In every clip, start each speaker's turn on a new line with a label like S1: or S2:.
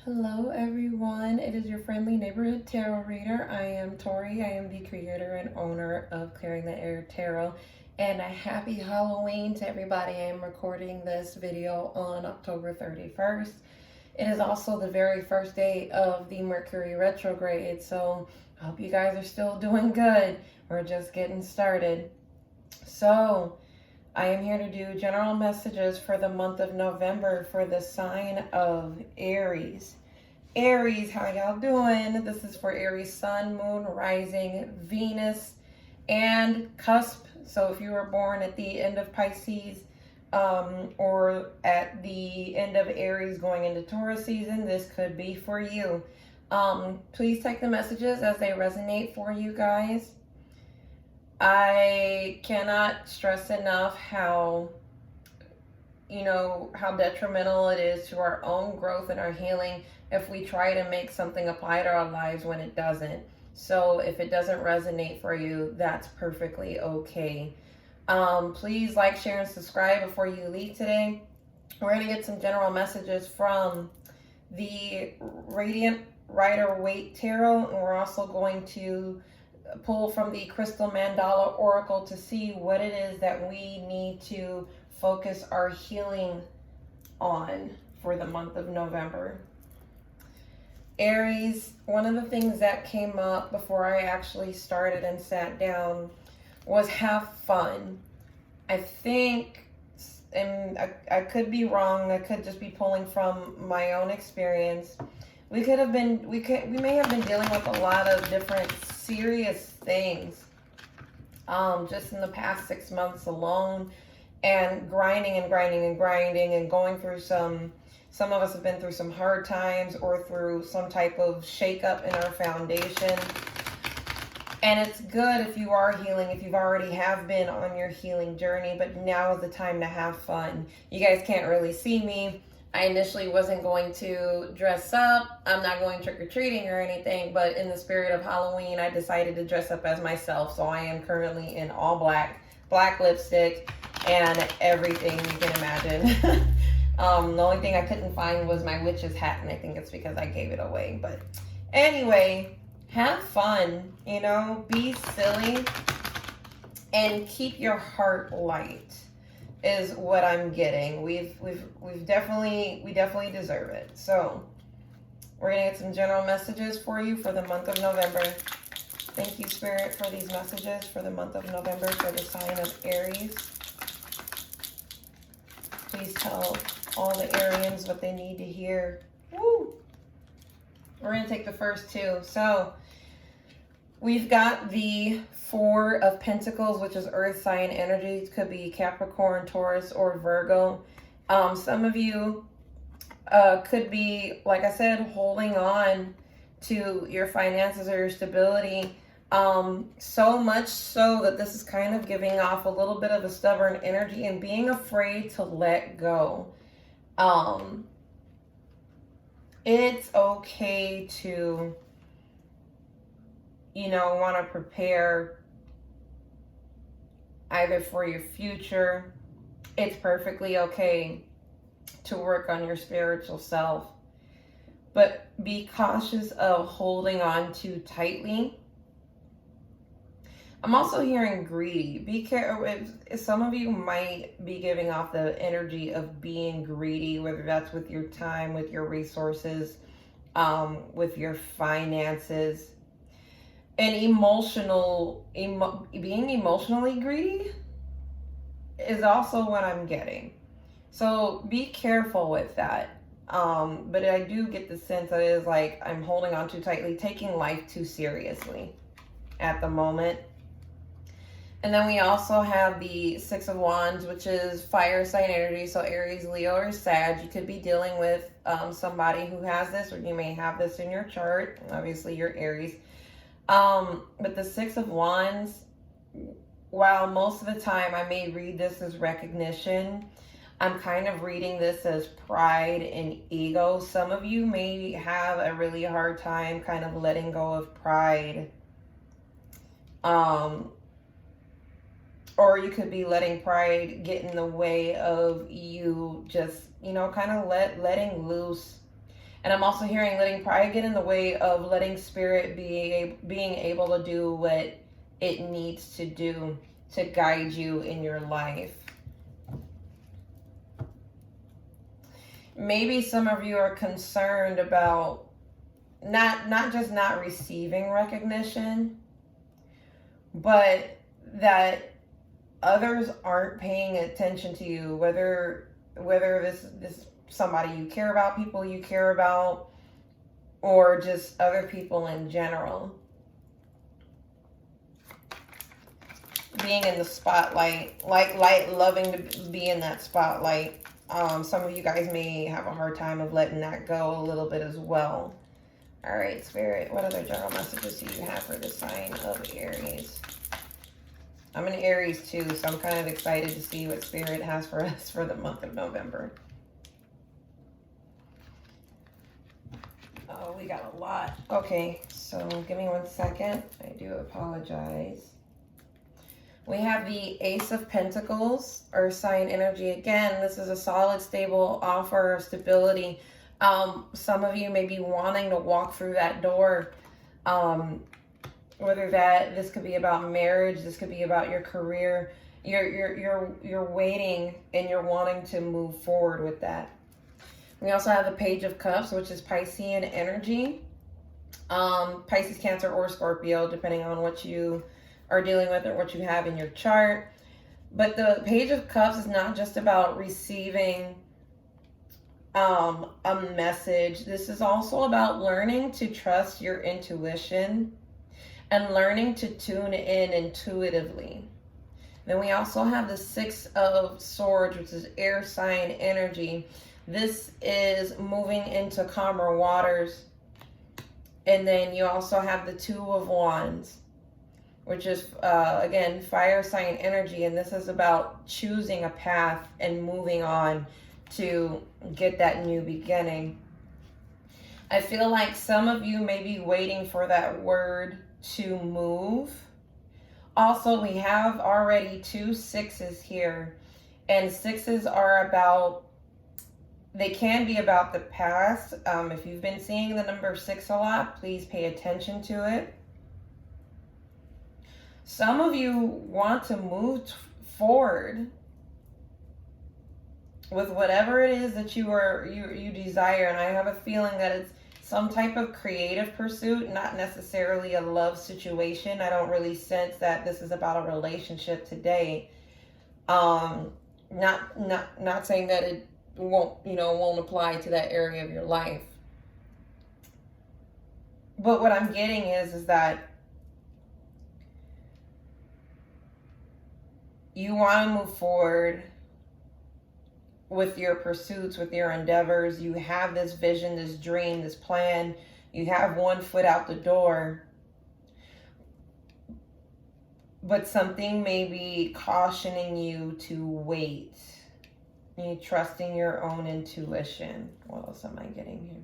S1: Hello everyone, it is your friendly neighborhood tarot reader. I am Tori. I am the creator and owner of Clearing the Air Tarot. And a happy Halloween to everybody. I am recording this video on October 31st. It is also the very first day of the Mercury retrograde, so I hope you guys are still doing good. We're just getting started. So I am here to do general messages for the month of November for the sign of Aries. Aries, how y'all doing? This is for Aries sun, moon, rising, Venus, and cusp. So if you were born at the end of Pisces or at the end of Aries going into Taurus season, this could be for you. Please take the messages as they resonate for you guys. I cannot stress enough how detrimental it is to our own growth and our healing if we try to make something apply to our lives when it doesn't. So if it doesn't resonate for you, that's perfectly okay. Please like, share, and subscribe before you leave today. We're going to get some general messages from the Radiant Rider-Waite Tarot, and we're also going to pull from the Crystal Mandala Oracle to see what it is that we need to focus our healing on for the month of November. Aries, one of the things that came up before I actually started and sat down was have fun. I think, and I could be wrong, I could just be pulling from my own experience. We may have been dealing with a lot of different serious things just in the past 6 months alone, and grinding and going through some of us have been through some hard times or through some type of shakeup in our foundation. And it's good if you are healing, if you've already have been on your healing journey, but now is the time to have fun. You guys can't really see me. I initially wasn't going to dress up. I'm not going trick-or-treating or anything, but in the spirit of Halloween, I decided to dress up as myself. So I am currently in all black lipstick, and everything you can imagine. The only thing I couldn't find was my witch's hat, and I think it's because I gave it away. But anyway, have fun, be silly, and keep your heart light. Is what I'm getting. We definitely deserve it. So we're gonna get some general messages for you for the month of November. Thank you, Spirit, for these messages for the month of November for the sign of Aries. Please tell all the Arians what they need to hear. Woo! We're gonna take the first two. So we've got the Four of Pentacles, which is earth sign energy. It could be Capricorn, Taurus, or Virgo. Some of you could be, like I said, holding on to your finances or your stability. So much so that this is kind of giving off a little bit of a stubborn energy and being afraid to let go. It's okay to want to prepare either for your future. It's perfectly okay to work on your spiritual self, but be cautious of holding on too tightly. I'm also hearing greedy. Be careful. Some of you might be giving off the energy of being greedy, whether that's with your time, with your resources, with your finances. And being emotionally greedy is also what I'm getting. So be careful with that. But I do get the sense that it is like I'm holding on too tightly, taking life too seriously at the moment. And then we also have the Six of Wands, which is fire sign energy. So Aries, Leo, or Sag. You could be dealing with somebody who has this, or you may have this in your chart. Obviously, you're Aries. But the Six of Wands, while most of the time I may read this as recognition, I'm kind of reading this as pride and ego. Some of you may have a really hard time kind of letting go of pride. Or you could be letting pride get in the way of you just, kind of letting loose And I'm also hearing letting pride get in the way of letting spirit being able to do what it needs to do to guide you in your life. Maybe some of you are concerned about not just not receiving recognition, but that others aren't paying attention to you, whether this somebody you care about, people you care about, or just other people in general. Being in the spotlight, loving to be in that spotlight. Some of you guys may have a hard time of letting that go a little bit as well. All right, Spirit, what other general messages do you have for the sign of Aries? I'm an Aries too, so I'm kind of excited to see what Spirit has for us for the month of November. Oh, we got a lot. Okay, so give me 1 second. I do apologize. We have the Ace of Pentacles, Earth sign energy. Again, this is a solid, stable offer of stability. Some of you may be wanting to walk through that door. Whether this could be about marriage, this could be about your career. You're waiting and you're wanting to move forward with that. We also have the Page of Cups, which is Piscean energy. Pisces, Cancer, or Scorpio, depending on what you are dealing with or what you have in your chart. But the Page of Cups is not just about receiving a message. This is also about learning to trust your intuition and learning to tune in intuitively. Then we also have the Six of Swords, which is air sign energy. This is moving into calmer waters. And then you also have the Two of Wands, which is, again, fire sign energy. And this is about choosing a path and moving on to get that new beginning. I feel like some of you may be waiting for that word to move. Also, we have already 2 sixes here. And sixes are about, they can be about the past. If you've been seeing the number 6 a lot, please pay attention to it. Some of you want to move forward with whatever it is that you desire, and I have a feeling that it's some type of creative pursuit, not necessarily a love situation. I don't really sense that this is about a relationship today. Not saying that it won't apply to that area of your life. But what I'm getting is that you want to move forward with your pursuits, with your endeavors. You have this vision, this dream, this plan. You have one foot out the door. But something may be cautioning you to wait. You trusting your own intuition. What else am I getting here?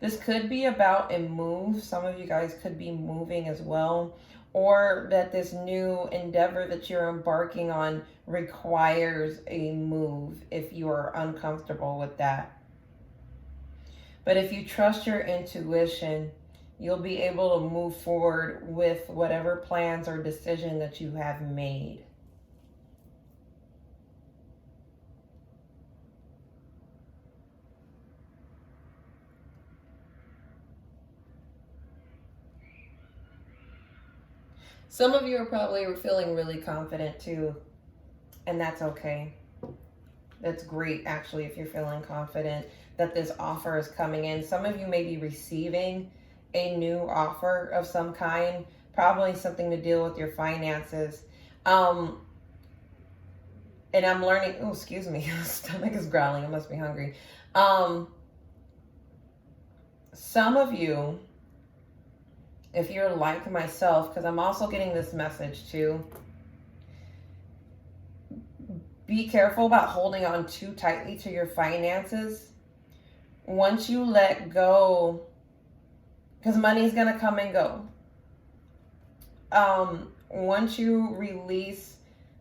S1: This could be about a move. Some of you guys could be moving as well. Or that this new endeavor that you're embarking on requires a move if you are uncomfortable with that. But if you trust your intuition, you'll be able to move forward with whatever plans or decision that you have made. Some of you are probably feeling really confident too, and that's okay. That's great, actually, if you're feeling confident that this offer is coming in. Some of you may be receiving a new offer of some kind, probably something to deal with your finances. And I'm learning, oh, excuse me, stomach is growling, I must be hungry. Some of you, if you're like myself, because I'm also getting this message too, be careful about holding on too tightly to your finances. Once you let go, because money's going to come and go. Once you release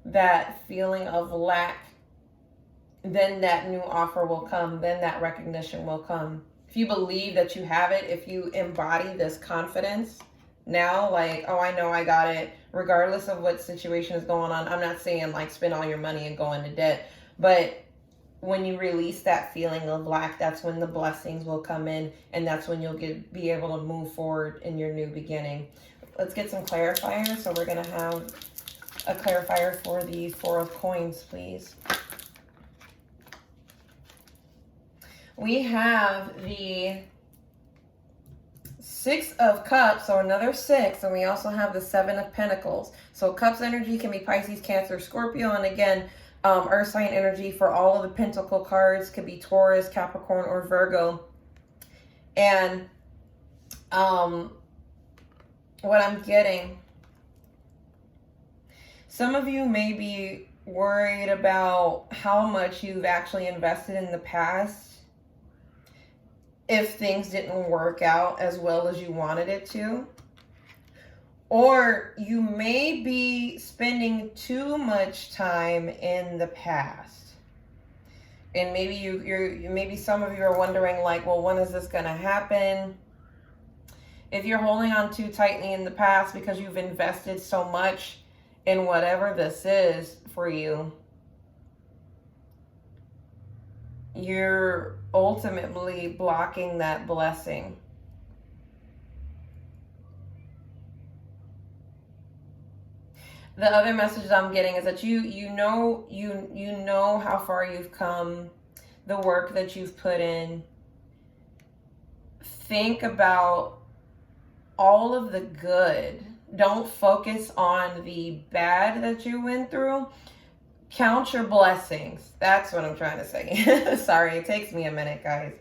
S1: that feeling of lack then that new offer will come, then that recognition will come. If you believe that you have it, if you embody this confidence now, like, oh, I know I got it, regardless of what situation is going on. I'm not saying like spend all your money and go into debt, but when you release that feeling of lack, that's when the blessings will come in, and that's when you'll be able to move forward in your new beginning. Let's get some clarifiers. So we're going to have a clarifier for the Four of Coins, please. We have the Six of Cups, so another 6, and we also have the 7 of Pentacles. So Cups energy can be Pisces, Cancer, Scorpio, and again, Earth sign energy for all of the Pentacle cards could be Taurus, Capricorn, or Virgo. And what I'm getting, some of you may be worried about how much you've actually invested in the past if things didn't work out as well as you wanted it to. Or you may be spending too much time in the past. And maybe maybe some of you are wondering like, well, when is this going to happen? If you're holding on too tightly in the past because you've invested so much in whatever this is for you, you're ultimately blocking that blessing. The other message I'm getting is that you know how far you've come, the work that you've put in. Think about all of the good. Don't focus on the bad that you went through. Count your blessings. That's what I'm trying to say. Sorry, it takes me a minute, guys.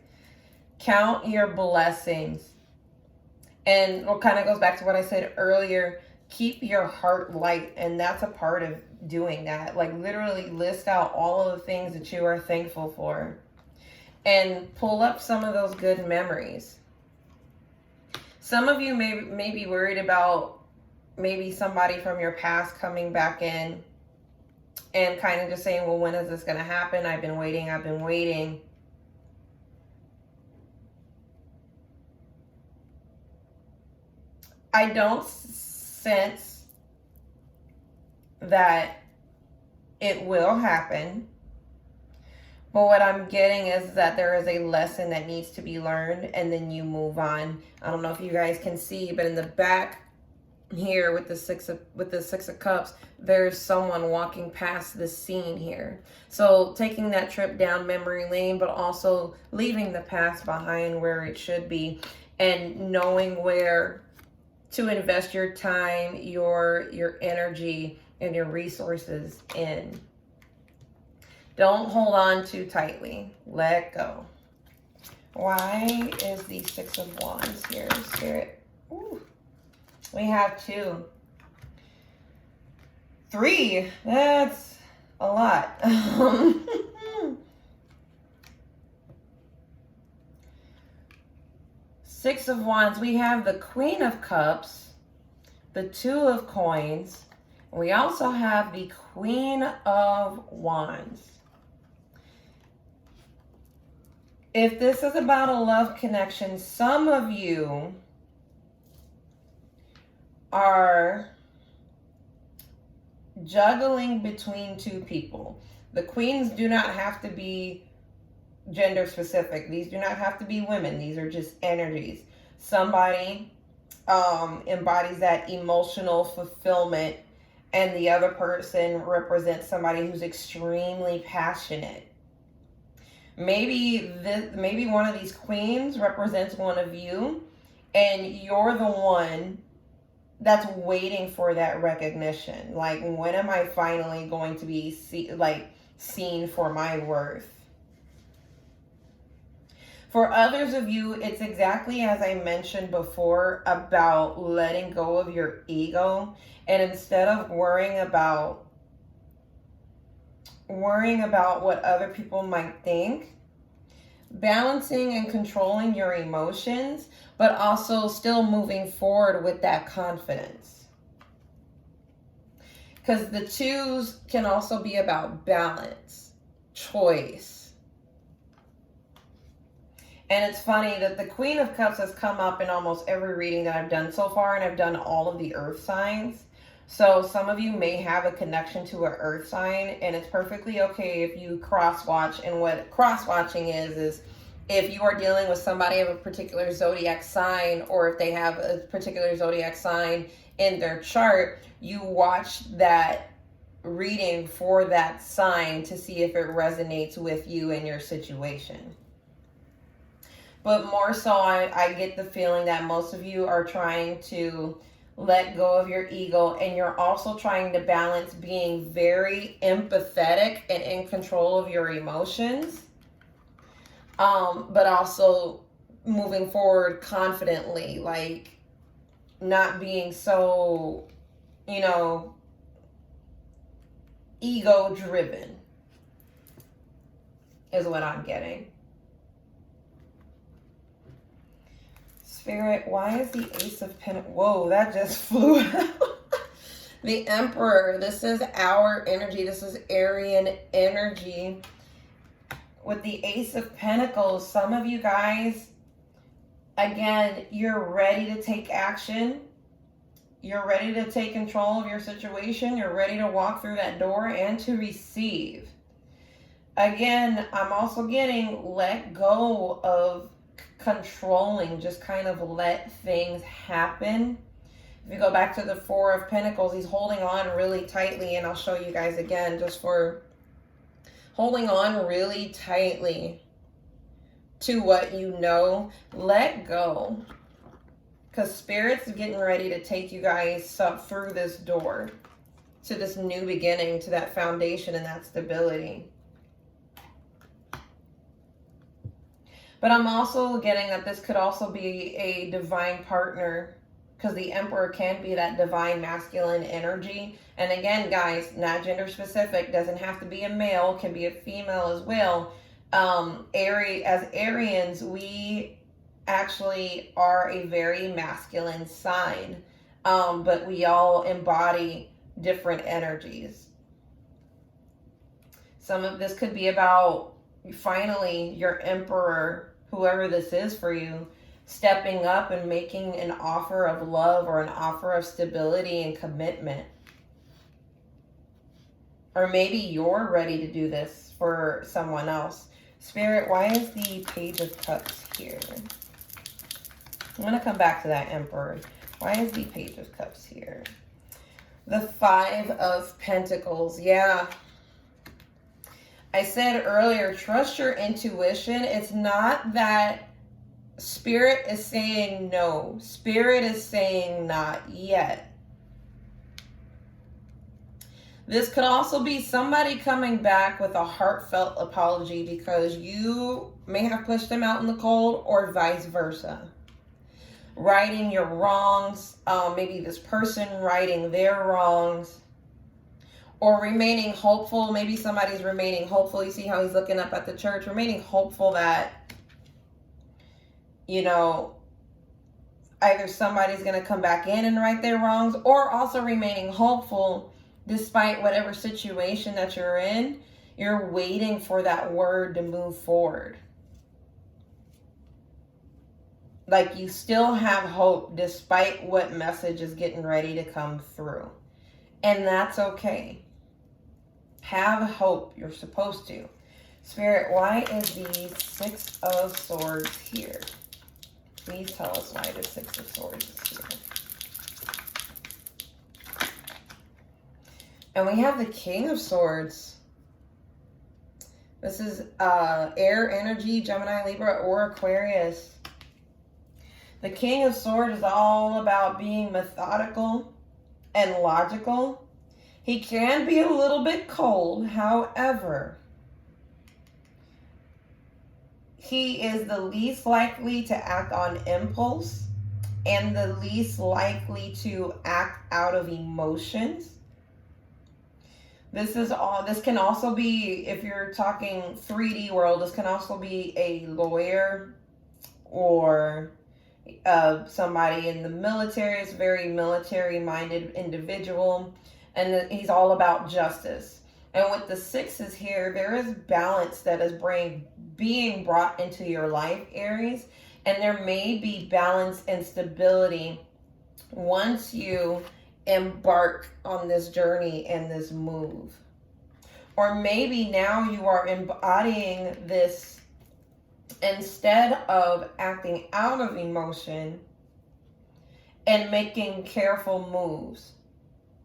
S1: Count your blessings. And it kind of goes back to what I said earlier. Keep your heart light, and that's a part of doing that. Like literally list out all of the things that you are thankful for and pull up some of those good memories. Some of you may be worried about maybe somebody from your past coming back in and kind of just saying, well, when is this going to happen? I've been waiting. I don't sense that it will happen, but what I'm getting is that there is a lesson that needs to be learned, and then you move on. I don't know if you guys can see, but in the back here with the six of Cups, there's someone walking past this scene here. So taking that trip down memory lane, but also leaving the past behind where it should be, and knowing where to invest your time, your energy, and your resources in. Don't hold on too tightly. Let go. Why is the Six of Wands here, Spirit? Ooh. We have 2. 3. That's a lot. Six of Wands, we have the Queen of Cups, the 2 of Coins. We also have the Queen of Wands. If this is about a love connection, some of you are juggling between 2 people. The queens do not have to be gender specific. These do not have to be women. These are just energies. Somebody embodies that emotional fulfillment, and the other person represents somebody who's extremely passionate. Maybe one of these queens represents one of you, and you're the one that's waiting for that recognition. Like, when am I finally going to be seen for my worth? For others of you, it's exactly as I mentioned before about letting go of your ego, and instead of worrying about what other people might think, balancing and controlling your emotions, but also still moving forward with that confidence. Because the 2s can also be about balance. choice. And it's funny that the Queen of Cups has come up in almost every reading that I've done so far, and I've done all of the earth signs. So some of you may have a connection to an earth sign, and it's perfectly okay if you cross-watch. And what cross-watching is if you are dealing with somebody of a particular zodiac sign, or if they have a particular zodiac sign in their chart, you watch that reading for that sign to see if it resonates with you and your situation. But more so, I get the feeling that most of you are trying to let go of your ego, and you're also trying to balance being very empathetic and in control of your emotions, but also moving forward confidently, like not being so, ego driven is what I'm getting. Spirit, why is the Ace of Pentacles? Whoa, that just flew out. The Emperor, this is our energy. This is Aryan energy. With the Ace of Pentacles, some of you guys, again, you're ready to take action. You're ready to take control of your situation. You're ready to walk through that door and to receive. Again, I'm also getting let go of controlling, just kind of let things happen. If you go back to the Four of Pentacles, he's holding on really tightly, and I'll show you guys again, just for holding on really tightly to what you know. Let go, because Spirit's getting ready to take you guys up through this door to this new beginning, to that foundation and that stability. But I'm also getting that this could also be a divine partner, because the Emperor can be that divine masculine energy. And again, guys, not gender specific, doesn't have to be a male, can be a female as well. As Aryans, we actually are a very masculine sign, but we all embody different energies. Some of this could be about finally your Emperor, whoever this is for you, stepping up and making an offer of love or an offer of stability and commitment. Or maybe you're ready to do this for someone else. Spirit, why is the Page of Cups here? I'm going to come back to that Emperor. Why is the Page of Cups here? The Five of Pentacles. Yeah. I said earlier, trust your intuition. It's not that Spirit is saying no. Spirit is saying not yet. This could also be somebody coming back with a heartfelt apology because you may have pushed them out in the cold, or vice versa. Righting your wrongs, maybe this person righting their wrongs. Or remaining hopeful. Maybe somebody's remaining hopeful. You see how he's looking up at the church. Remaining hopeful that, either somebody's going to come back in and right their wrongs, or also remaining hopeful despite whatever situation that you're in. You're waiting for that word to move forward. Like you still have hope despite what message is getting ready to come through. And that's okay. Have hope. You're supposed to. Spirit, why is the Six of Swords here? Please tell us why the Six of Swords is here. And we have the King of Swords. This is air energy, Gemini, Libra, or Aquarius. The King of Swords is all about being methodical and logical. He can be a little bit cold, however, he is the least likely to act on impulse and the least likely to act out of emotions. This can also be, if you're talking 3D world, this can also be a lawyer or somebody in the military. Is a very military minded individual. And he's all about justice. And with the sixes here, there is balance that is being brought into your life, Aries. And there may be balance and stability once you embark on this journey and this move. Or maybe now you are embodying this instead of acting out of emotion and making careful moves.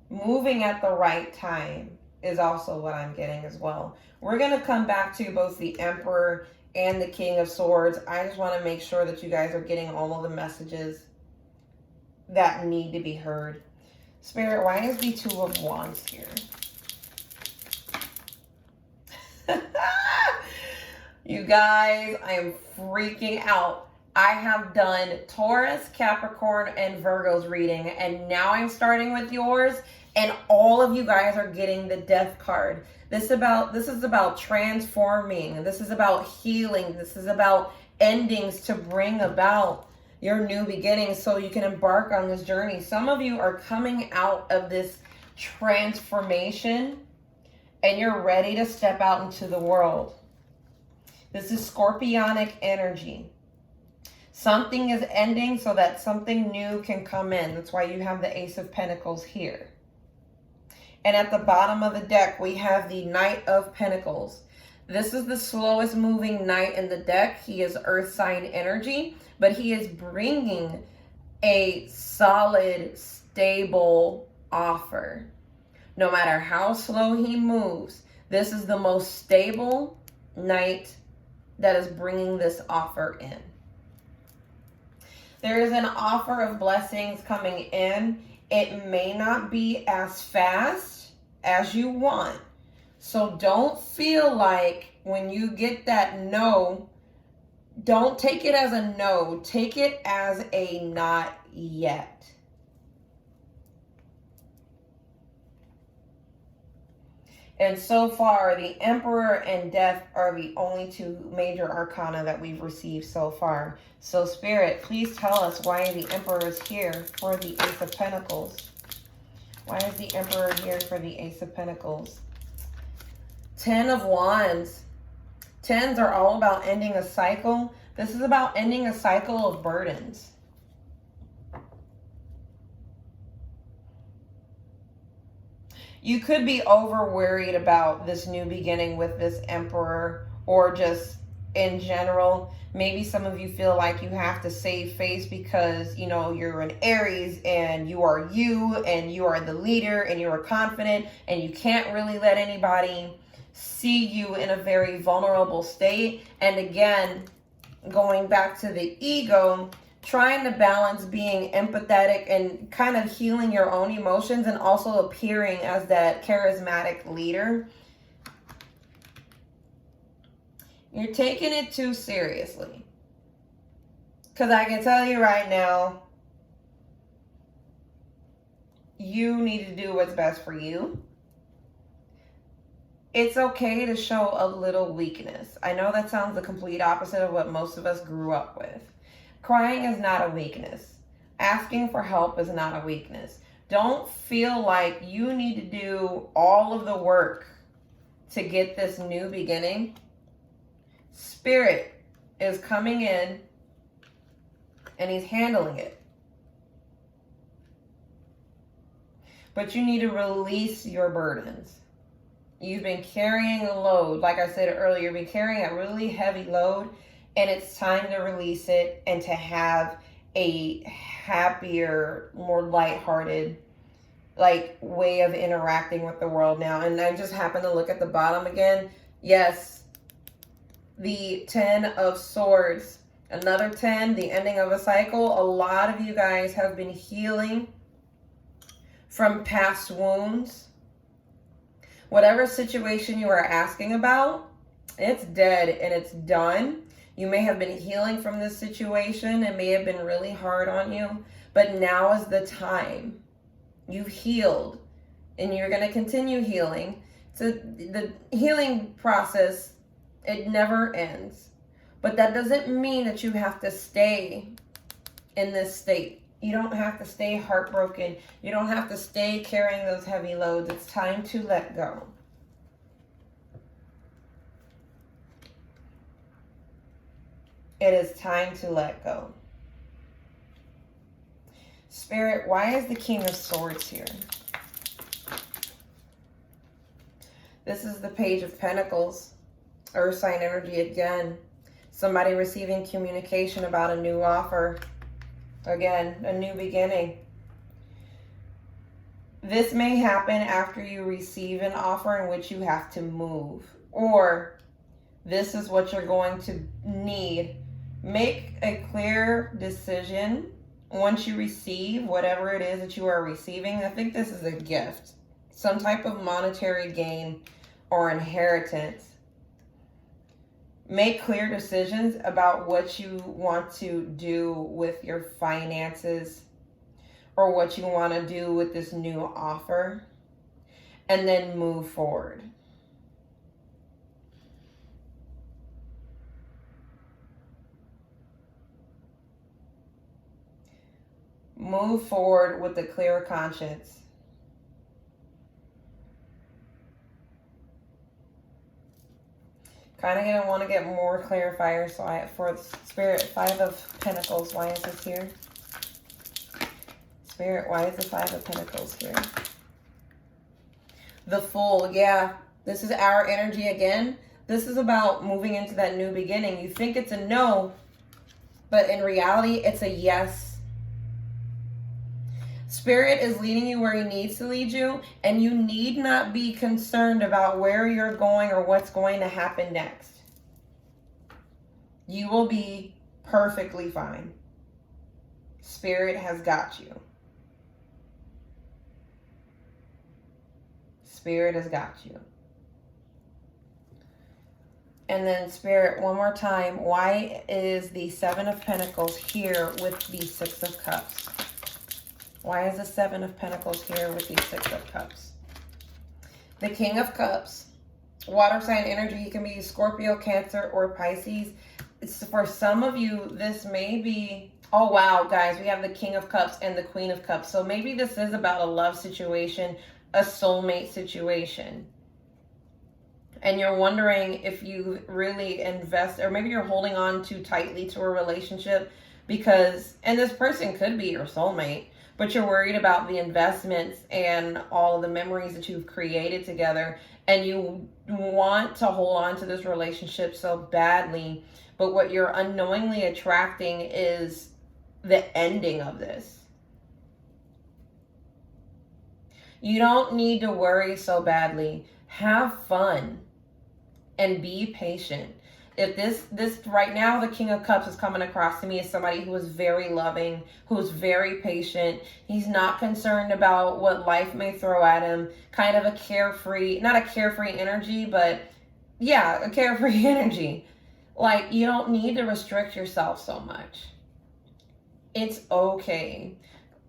S1: Moving at the right time is also what I'm getting as well. We're going to come back to both the Emperor and the King of Swords. I just want to make sure that you guys are getting all of the messages that need to be heard. Spirit, why is the Two of Wands here? You guys, I am freaking out. I have done Taurus, Capricorn, and Virgo's reading, and now I'm starting with yours, and all of you guys are getting the Death card. This is about transforming. This is about healing. This is about endings to bring about your new beginnings so you can embark on this journey. Some of you are coming out of this transformation and you're ready to step out into the world. This is scorpionic energy. Something is ending so that something new can come in. That's why you have the Ace of Pentacles here. And at the bottom of the deck, we have the Knight of Pentacles. This is the slowest moving knight in the deck. He is earth sign energy, but he is bringing a solid, stable offer. No matter how slow he moves, this is the most stable knight that is bringing this offer in. There is an offer of blessings coming in. It may not be as fast as you want. So don't feel like when you get that no, don't take it as a no. Take it as a not yet. And so far, the Emperor and Death are the only two major arcana that we've received so far. So Spirit, please tell us why the Emperor is here for the Ace of Pentacles. Why is the Emperor here for the Ace of Pentacles? Ten of Wands. Tens are all about ending a cycle. This is about ending a cycle of burdens. You could be over worried about this new beginning with this Emperor, or just in general. Maybe some of you feel like you have to save face because, you know, you're an Aries and you are the leader and you are confident and you can't really let anybody see you in a very vulnerable state. And again, going back to the ego, trying to balance being empathetic and kind of healing your own emotions and also appearing as that charismatic leader. You're taking it too seriously. Because I can tell you right now, you need to do what's best for you. It's okay to show a little weakness. I know that sounds the complete opposite of what most of us grew up with. Crying is not a weakness. Asking for help is not a weakness. Don't feel like you need to do all of the work to get this new beginning. Spirit is coming in and he's handling it. But you need to release your burdens. You've been carrying a load. Like I said earlier, you've been carrying a really heavy load. And it's time to release it and to have a happier, more lighthearted, way of interacting with the world now. And I just happened to look at the bottom again. Yes, the 10 of Swords. Another 10, the ending of a cycle. A lot of you guys have been healing from past wounds. Whatever situation you are asking about, it's dead and it's done. You may have been healing from this situation. It may have been really hard on you, but now is the time. You've healed and you're going to continue healing. So the healing process, it never ends. But that doesn't mean that you have to stay in this state. You don't have to stay heartbroken. You don't have to stay carrying those heavy loads. It's time to let go. It is time to let go. Spirit, why is the King of Swords here? This is the Page of Pentacles. Earth sign energy again. Somebody receiving communication about a new offer. Again, a new beginning. This may happen after you receive an offer in which you have to move. Or this is what you're going to need. Make a clear decision once you receive whatever it is that you are receiving. I think this is a gift. Some type of monetary gain or inheritance. Make clear decisions about what you want to do with your finances or what you want to do with this new offer, and then move forward. Move forward with a clear conscience. Kind of gonna want to get more clarifiers. So for Spirit, 5 of Pentacles, why is this here? Spirit, why is the 5 of Pentacles here? The Fool, yeah. This is our energy again. This is about moving into that new beginning. You think it's a no, but in reality, it's a yes. Spirit is leading you where he needs to lead you, and you need not be concerned about where you're going or what's going to happen next. You will be perfectly fine. Spirit has got you. Spirit has got you. And then Spirit, one more time, why is the 7 of Pentacles here with the 6 of Cups? Why is the 7 of Pentacles here with the 6 of Cups? The King of Cups, water sign energy, can be Scorpio, Cancer, or Pisces. It's for some of you, this may be, oh wow, guys, we have the King of Cups and the Queen of Cups. So maybe this is about a love situation, a soulmate situation. And you're wondering if you really invest, or maybe you're holding on too tightly to a relationship because, and this person could be your soulmate, but you're worried about the investments and all of the memories that you've created together, and you want to hold on to this relationship so badly, but what you're unknowingly attracting is the ending of this. You don't need to worry so badly. Have fun and be patient. If this right now, the King of Cups is coming across to me as somebody who is very loving, who is very patient. He's not concerned about what life may throw at him. Kind of a carefree, not a carefree energy, but yeah, a carefree energy. Like, you don't need to restrict yourself so much. It's okay.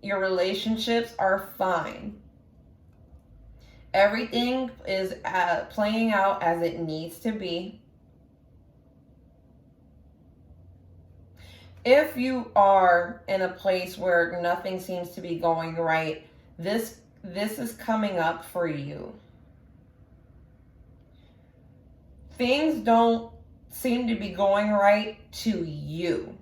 S1: Your relationships are fine. Everything is playing out as it needs to be. If you are in a place where nothing seems to be going right, this is coming up for you. Things don't seem to be going right to you.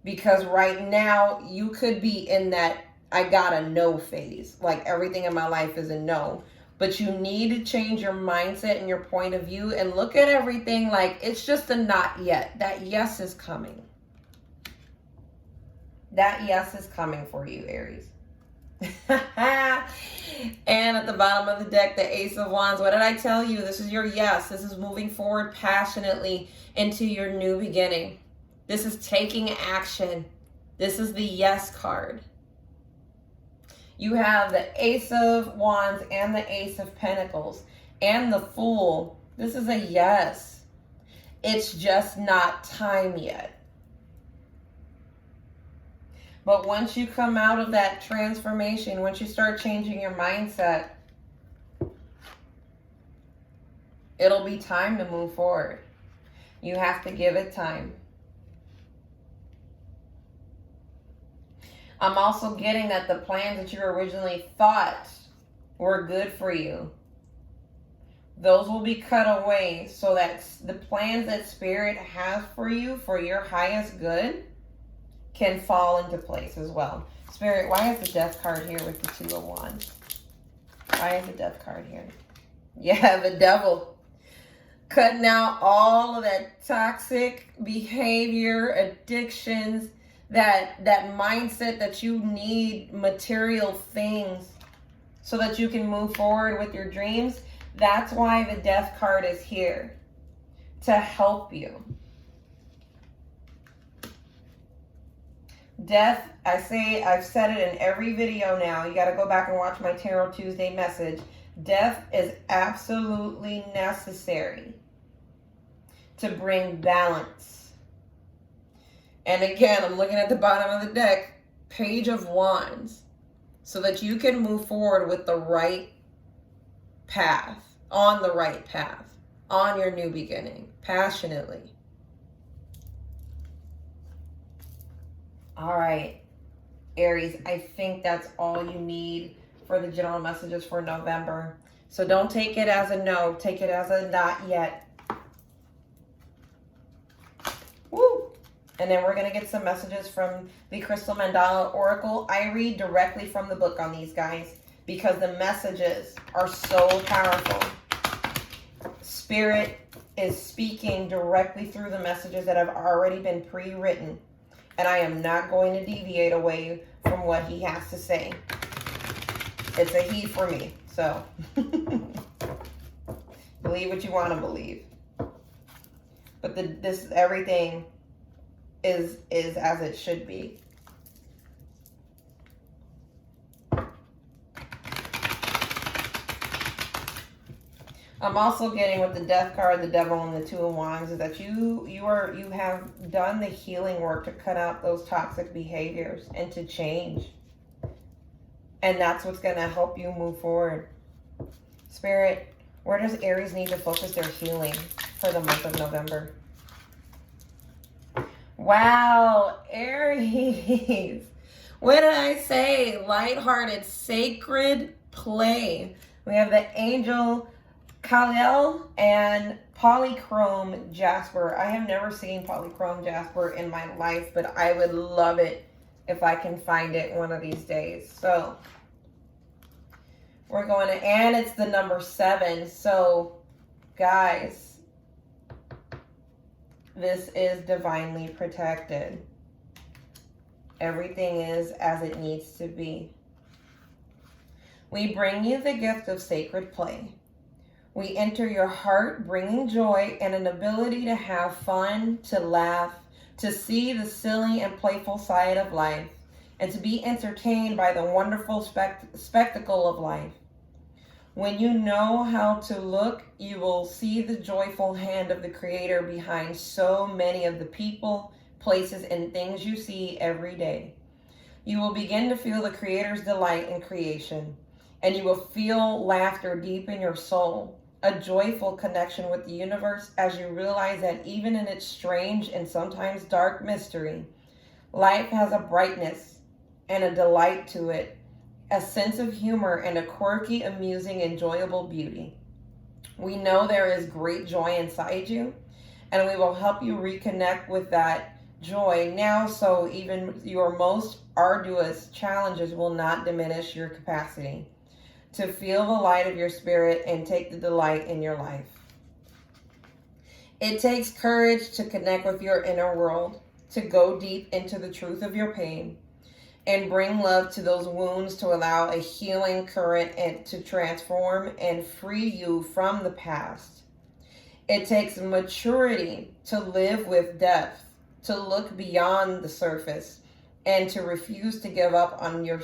S1: Because right now, you could be in that I gotta know phase. Like, everything in my life is a no. But you need to change your mindset and your point of view and look at everything like it's just a not yet. That yes is coming. That yes is coming for you, Aries. And at the bottom of the deck, the Ace of Wands. What did I tell you? This is your yes. This is moving forward passionately into your new beginning. This is taking action. This is the yes card. You have the Ace of Wands and the Ace of Pentacles and the Fool. This is a yes. It's just not time yet. But once you come out of that transformation, once you start changing your mindset, it'll be time to move forward. You have to give it time. I'm also getting that the plans that you originally thought were good for you those will be cut away so that the plans that Spirit has for you for your highest good can fall into place as well. Spirit, why is the Death card here with the Two of Wands? Why is the Death card here? Yeah, the Devil. Cutting out all of that toxic behavior, addictions, that mindset that you need material things so that you can move forward with your dreams. That's why the Death card is here, to help you. Death, I've said it in every video now. You got to go back and watch my Tarot Tuesday message. Death is absolutely necessary to bring balance. And again, I'm looking at the bottom of the deck, Page of Wands, so that you can move forward with the right path, on the right path, on your new beginning, passionately. All right, Aries, I think that's all you need for the general messages for November. So don't take it as a no, take it as a not yet. Woo! And then we're going to get some messages from the Crystal Mandala Oracle. I read directly from the book on these guys because the messages are so powerful. Spirit is speaking directly through the messages that have already been pre-written. And I am not going to deviate away from what he has to say. It's a he for me. So believe what you want to believe. But everything is as it should be. I'm also getting with the Death card, the Devil, and the Two of Wands is that you have done the healing work to cut out those toxic behaviors and to change. And that's what's going to help you move forward. Spirit, where does Aries need to focus their healing for the month of November? Wow, Aries. What did I say? Lighthearted, sacred play. We have the Angel Kal-El and Polychrome Jasper. I have never seen Polychrome Jasper in my life, but I would love it if I can find it one of these days. So we're going to, and it's the number 7. So guys, this is divinely protected. Everything is as it needs to be. We bring you the gift of sacred play. We enter your heart bringing joy and an ability to have fun, to laugh, to see the silly and playful side of life, and to be entertained by the wonderful spectacle of life. When you know how to look, you will see the joyful hand of the Creator behind so many of the people, places, and things you see every day. You will begin to feel the Creator's delight in creation, and you will feel laughter deep in your soul, a joyful connection with the universe as you realize that even in its strange and sometimes dark mystery, life has a brightness and a delight to it, a sense of humor and a quirky, amusing, enjoyable beauty. We know there is great joy inside you, and we will help you reconnect with that joy now, so even your most arduous challenges will not diminish your capacity to feel the light of your spirit and take the delight in your life. It takes courage to connect with your inner world, to go deep into the truth of your pain, and bring love to those wounds to allow a healing current and to transform and free you from the past. It takes maturity to live with depth, to look beyond the surface, and to refuse to give up on your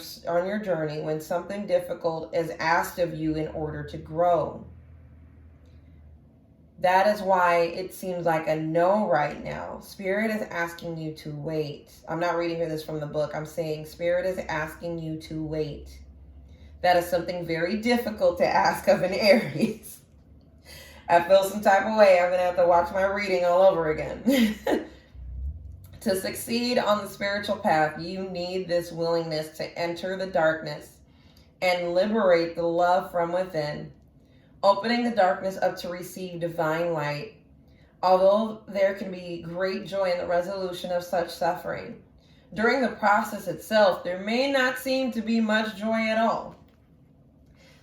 S1: journey when something difficult is asked of you in order to grow. That is why it seems like a no right now. Spirit is asking you to wait. I'm not reading this from the book. I'm saying Spirit is asking you to wait. That is something very difficult to ask of an Aries. I feel some type of way. I'm going to have to watch my reading all over again. To succeed on the spiritual path, you need this willingness to enter the darkness and liberate the love from within. opening the darkness up to receive divine light. Although there can be great joy in the resolution of such suffering, during the process itself, there may not seem to be much joy at all.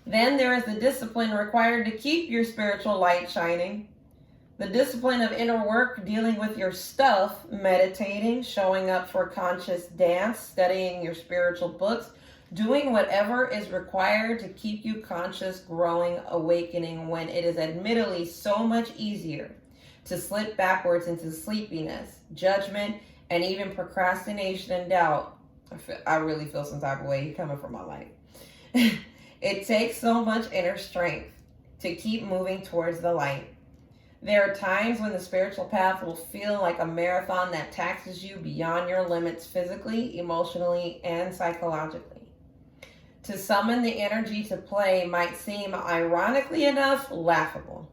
S1: Then there is the discipline required to keep your spiritual light shining. The discipline of inner work, dealing with your stuff, meditating, showing up for conscious dance, studying your spiritual books, doing whatever is required to keep you conscious, growing, awakening, when it is admittedly so much easier to slip backwards into sleepiness, judgment, and even procrastination and doubt. I really feel some type of way coming from my life. It takes so much inner strength to keep moving towards the light. There are times when the spiritual path will feel like a marathon that taxes you beyond your limits physically, emotionally, and psychologically. To summon the energy to play might seem, ironically enough, laughable.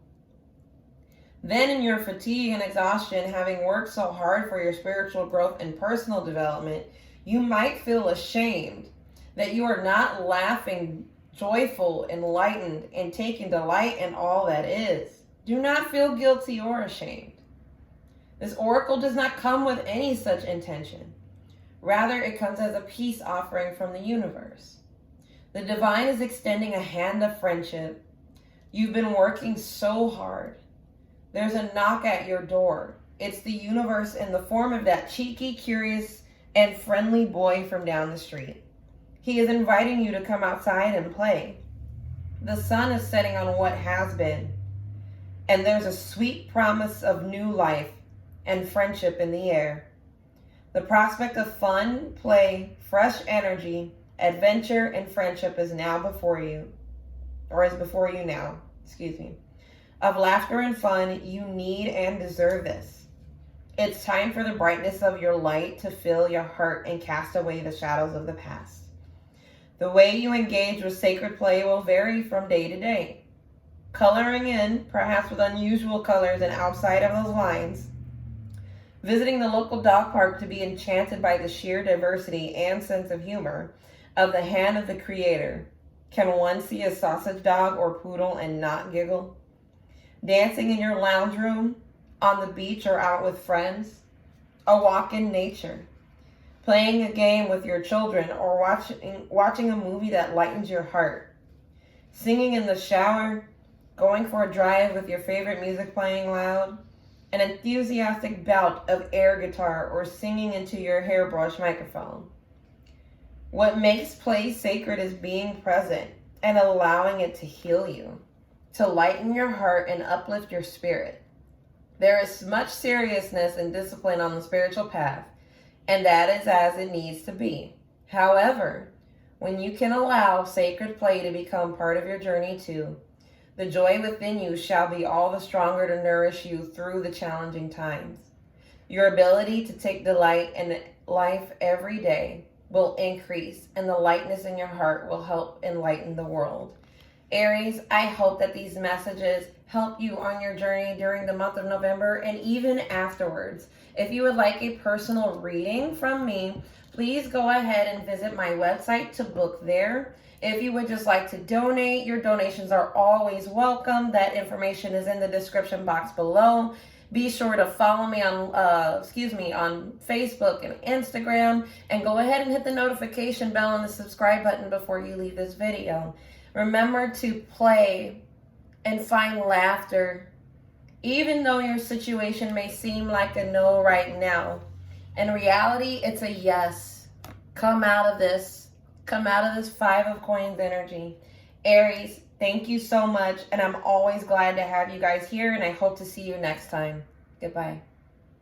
S1: Then in your fatigue and exhaustion, having worked so hard for your spiritual growth and personal development, you might feel ashamed that you are not laughing, joyful, enlightened, and taking delight in all that is. Do not feel guilty or ashamed. This oracle does not come with any such intention. Rather, it comes as a peace offering from the universe. The divine is extending a hand of friendship. You've been working so hard. There's a knock at your door. It's the universe in the form of that cheeky, curious, and friendly boy from down the street. He is inviting you to come outside and play. The sun is setting on what has been, and there's a sweet promise of new life and friendship in the air. The prospect of fun, play, fresh energy, adventure, and friendship is now before you, or is before you now, Of laughter and fun, you need and deserve this. It's time for the brightness of your light to fill your heart and cast away the shadows of the past. The way you engage with sacred play will vary from day to day. Coloring in, perhaps with unusual colors and outside of those lines. Visiting the local dog park to be enchanted by the sheer diversity and sense of humor of the hand of the Creator. Can one see a sausage dog or poodle and not giggle? Dancing in your lounge room, on the beach, or out with friends. A walk in nature. Playing a game with your children, or watching a movie that lightens your heart. Singing in the shower, going for a drive with your favorite music playing loud. An enthusiastic bout of air guitar, or singing into your hairbrush microphone. What makes play sacred is being present and allowing it to heal you, to lighten your heart and uplift your spirit. There is much seriousness and discipline on the spiritual path, and that is as it needs to be. However, when you can allow sacred play to become part of your journey too, the joy within you shall be all the stronger to nourish you through the challenging times. Your ability to take delight in life every day will increase, and the lightness in your heart will help enlighten the world. Aries, I hope that these messages help you on your journey during the month of November and even afterwards. If you would like a personal reading from me, please go ahead and visit my website to book there. If you would just like to donate, your donations are always welcome. That information is in the description box below. Be sure to follow me on Facebook and Instagram, and go ahead and hit the notification bell and the subscribe button before you leave this video. Remember to play and find laughter, even though your situation may seem like a no right now. In reality, it's a yes. Come out of this. Come out of this 5 of Coins energy. Aries, thank you so much, and I'm always glad to have you guys here, and I hope to see you next time. Goodbye.